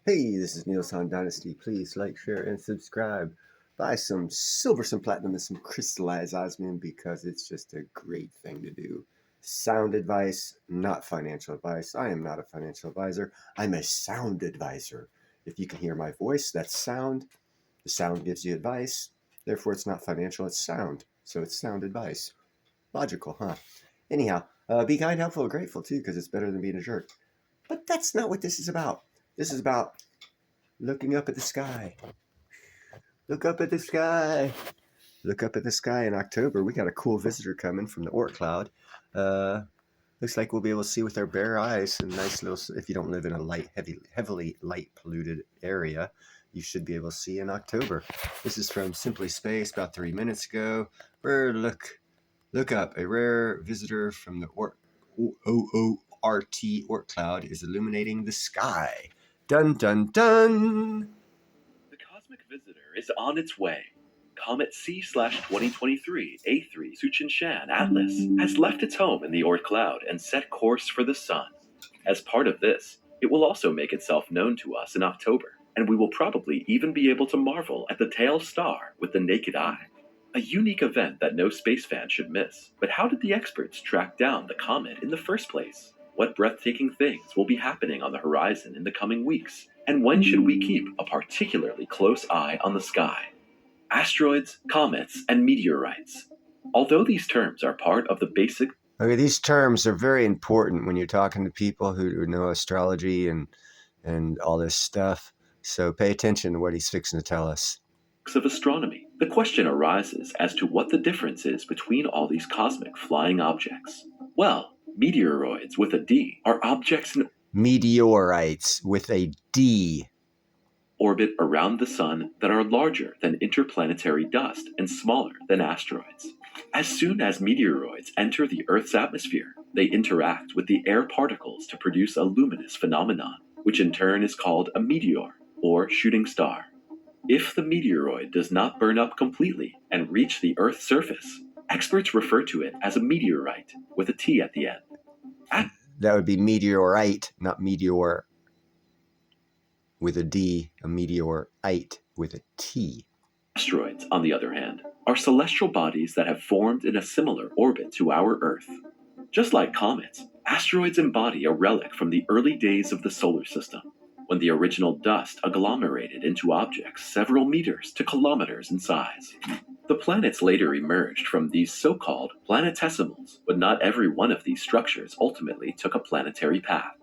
Hey, this is Neilson Dynasty. Please like, share, and subscribe. Buy some silver, some platinum, and some crystallized osmium because it's just a great thing to do. Sound advice, not financial advice. I am not a financial advisor. I'm a sound advisor. If you can hear my voice, that's sound. The sound gives you advice. Therefore, it's not financial, it's sound. So it's sound advice. Logical, huh? Anyhow, be kind, helpful, grateful too, because it's better than being a jerk. But that's not what this is about. This is about looking up at the sky. Look up at the sky. Look up at the sky in October. We got a cool visitor coming from the Oort cloud. Uh, Looks like we'll be able to see with our bare eyes. A nice little. If you don't live in a heavily light polluted area, you should be able to see in October. This is from Simply Space about 3 minutes ago. Look up. A rare visitor from the Oort cloud is illuminating the sky. Dun dun dun. The cosmic visitor is on its way. Comet C/2023 A3 Tsuchinshan Atlas has left its home in the Oort cloud and set course for the sun. As part of this, it will also make itself known to us in October, and we will probably even be able to marvel at the tail star with the naked eye. A unique event that no space fan should miss. But how did the experts track down the comet in the first place? What breathtaking things will be happening on the horizon in the coming weeks? And when should we keep a particularly close eye on the sky? Asteroids, comets, and meteorites. Although these terms are part of the basic Okay, these terms are very important when you're talking to people who know astrology and all this stuff. So pay attention to what he's fixing to tell us. of astronomy, the question arises as to what the difference is between all these cosmic flying objects. Well, meteoroids with a D are objects in Meteorites with a D. orbit around the sun that are larger than interplanetary dust and smaller than asteroids. As soon as meteoroids enter the Earth's atmosphere, they interact with the air particles to produce a luminous phenomenon, which in turn is called a meteor or shooting star. If the meteoroid does not burn up completely and reach the Earth's surface, experts refer to it as a meteorite with a T at the end. That would be meteorite, not meteor with a D, a meteorite with a T. Asteroids, on the other hand, are celestial bodies that have formed in a similar orbit to our Earth. Just like comets, asteroids embody a relic from the early days of the solar system, when the original dust agglomerated into objects several meters to kilometers in size. The planets later emerged from these so-called planetesimals, but not every one of these structures ultimately took a planetary path.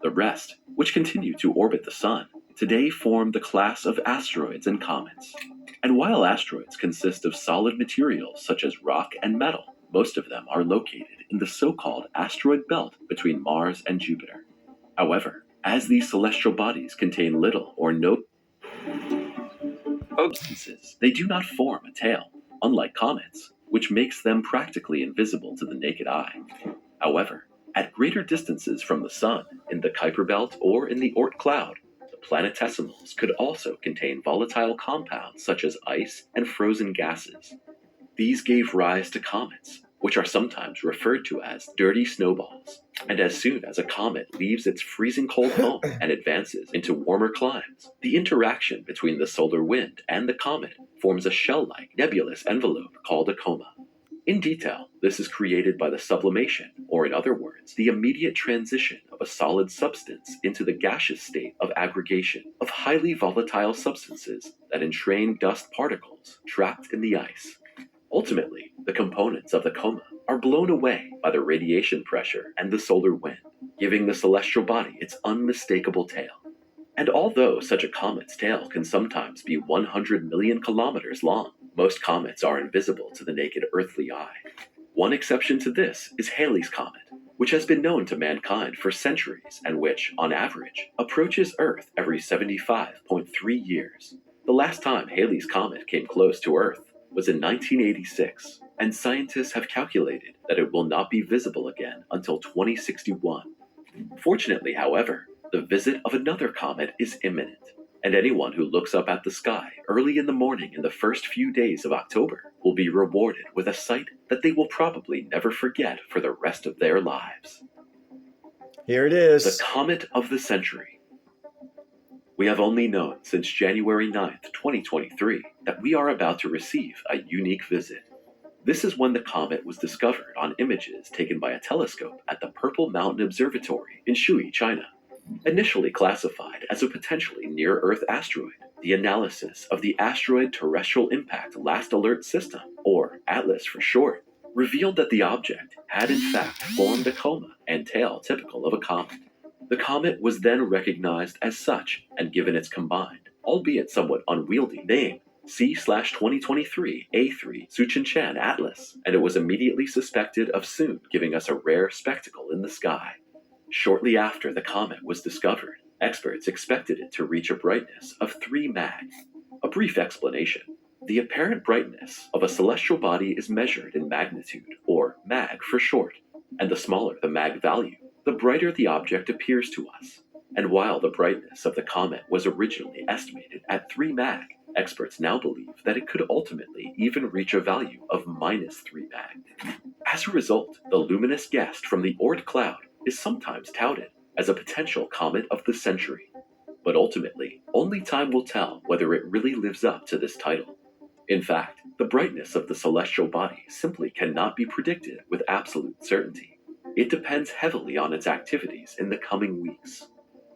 The rest, which continue to orbit the sun, today form the class of asteroids and comets. And while asteroids consist of solid materials such as rock and metal, most of them are located in the so-called asteroid belt between Mars and Jupiter. However, as these celestial bodies contain little or no substances, they do not form a tail, unlike comets, which makes them practically invisible to the naked eye. However, at greater distances from the sun, in the Kuiper belt or in the Oort cloud, the planetesimals could also contain volatile compounds such as ice and frozen gases. These gave rise to comets, which are sometimes referred to as dirty snowballs. And as soon as a comet leaves its freezing cold home and advances into warmer climes, the interaction between the solar wind and the comet forms a shell-like nebulous envelope called a coma. In detail, this is created by the sublimation, or in other words, the immediate transition of a solid substance into the gaseous state of aggregation of highly volatile substances that entrain dust particles trapped in the ice. Ultimately, the components of the coma are blown away by the radiation pressure and the solar wind, giving the celestial body its unmistakable tail. And although such a comet's tail can sometimes be 100 million kilometers long, most comets are invisible to the naked earthly eye. One exception to this is Halley's Comet, which has been known to mankind for centuries and which, on average, approaches Earth every 75.3 years. The last time Halley's Comet came close to Earth was in 1986, and scientists have calculated that it will not be visible again until 2061. Fortunately, however, the visit of another comet is imminent, and anyone who looks up at the sky early in the morning in the first few days of October will be rewarded with a sight that they will probably never forget for the rest of their lives. Here it The is. Comet of the Century. We have only known since January 9th, 2023, that we are about to receive a unique visit. This is when the comet was discovered on images taken by a telescope at the Purple Mountain Observatory in Shui, China. Initially classified as a potentially near-Earth asteroid, the analysis of the Asteroid Terrestrial Impact Last Alert System, or ATLAS for short, revealed that the object had in fact formed a coma and tail typical of a comet. The comet was then recognized as such and given its combined, albeit somewhat unwieldy, name C/2023 A3 Tsuchinchan Atlas, and it was immediately suspected of soon giving us a rare spectacle in the sky. Shortly after the comet was discovered, experts expected it to reach a brightness of 3 mag. A brief explanation. The apparent brightness of a celestial body is measured in magnitude, or mag for short, and the smaller the mag value, the brighter the object appears to us. And while the brightness of the comet was originally estimated at 3 mag, experts now believe that it could ultimately even reach a value of -3 mag. As a result, the luminous guest from the Oort cloud is sometimes touted as a potential comet of the century. But ultimately, only time will tell whether it really lives up to this title. In fact, the brightness of the celestial body simply cannot be predicted with absolute certainty. It depends heavily on its activities in the coming weeks.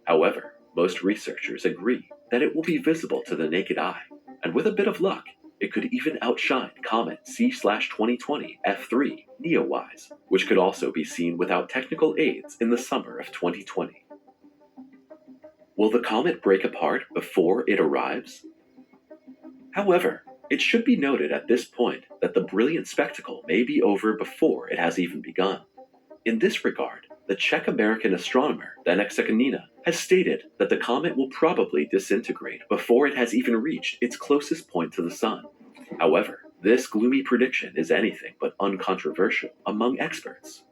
However, most researchers agree that it will be visible to the naked eye, and with a bit of luck, it could even outshine Comet C/2020 F3 Neowise, which could also be seen without technical aids in the summer of 2020. Will the comet break apart before it arrives? However, it should be noted at this point that the brilliant spectacle may be over before it has even begun. In this regard, the Czech-American astronomer Zdeněk Sekanina has stated that the comet will probably disintegrate before it has even reached its closest point to the sun. However, this gloomy prediction is anything but uncontroversial among experts.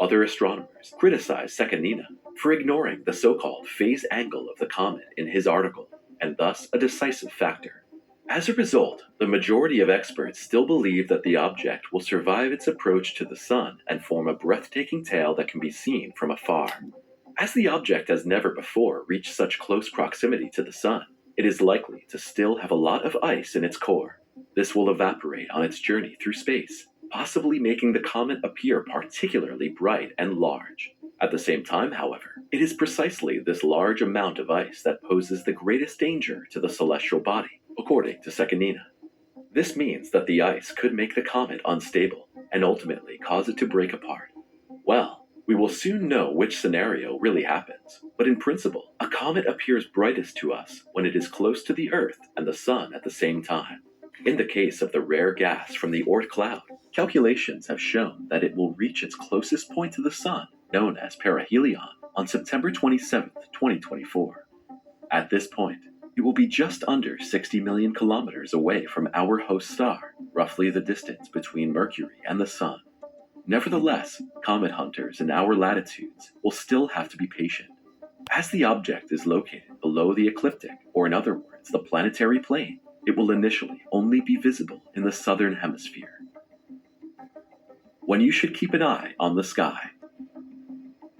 Other astronomers criticize Sekanina for ignoring the so-called phase angle of the comet in his article, and thus a decisive factor. As a result, the majority of experts still believe that the object will survive its approach to the sun and form a breathtaking tail that can be seen from afar. As the object has never before reached such close proximity to the sun, it is likely to still have a lot of ice in its core. This will evaporate on its journey through space, possibly making the comet appear particularly bright and large. At the same time, however, it is precisely this large amount of ice that poses the greatest danger to the celestial body, according to Sekanina. This means that the ice could make the comet unstable and ultimately cause it to break apart. Well, we will soon know which scenario really happens, but in principle, a comet appears brightest to us when it is close to the Earth and the Sun at the same time. In the case of the rare gas from the Oort cloud, calculations have shown that it will reach its closest point to the Sun, known as perihelion, on September 27, 2024. At this point, it will be just under 60 million kilometers away from our host star, roughly the distance between Mercury and the Sun. Nevertheless, comet hunters in our latitudes will still have to be patient. As the object is located below the ecliptic, or in other words, the planetary plane, it will initially only be visible in the southern hemisphere. When you should keep an eye on the sky.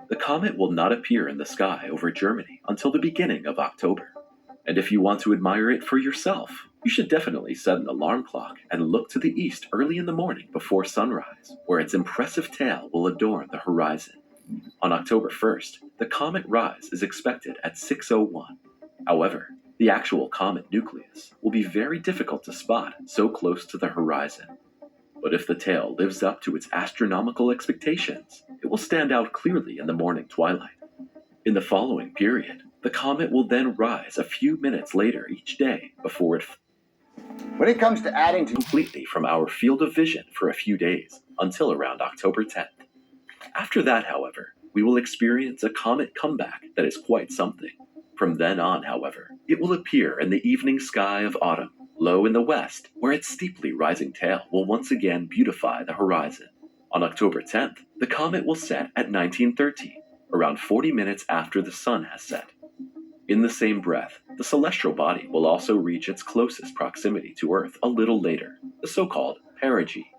The comet will not appear in the sky over Germany until the beginning of October. And if you want to admire it for yourself, you should definitely set an alarm clock and look to the east early in the morning before sunrise, where its impressive tail will adorn the horizon. On October 1st, the comet rise is expected at 6:01. However, the actual comet nucleus will be very difficult to spot so close to the horizon. But if the tail lives up to its astronomical expectations, it will stand out clearly in the morning twilight. In the following period, the comet will then rise a few minutes later each day before it When it comes to adding to completely from our field of vision for a few days until around October 10th. After that, however, we will experience a comet comeback that is quite something. From then on, however, it will appear in the evening sky of autumn, low in the west, where its steeply rising tail will once again beautify the horizon. On October 10th, the comet will set at 1913, around 40 minutes after the sun has set. In the same breath, the celestial body will also reach its closest proximity to Earth a little later, the so-called perigee.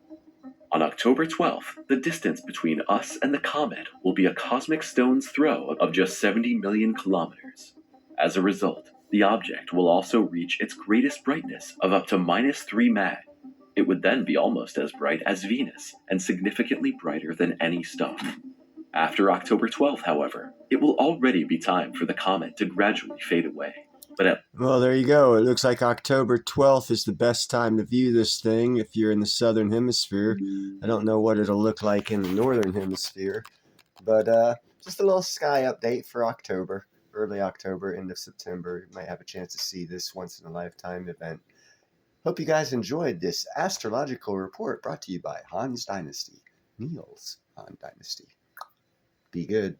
On October 12th, the distance between us and the comet will be a cosmic stone's throw of just 70 million kilometers. As a result, The object will also reach its greatest brightness of up to -3 mag. It would then be almost as bright as Venus and significantly brighter than any star. After October 12th, however, it will already be time for the comet to gradually fade away. Well, there you go. It looks like October 12th is the best time to view this thing if you're in the southern hemisphere. I don't know what it'll look like in the northern hemisphere, but just a little sky update for October, early October, end of September. You might have a chance to see this once-in-a-lifetime event. Hope you guys enjoyed this astrological report brought to you by Hans Dynasty, Niels Han Dynasty. Be good.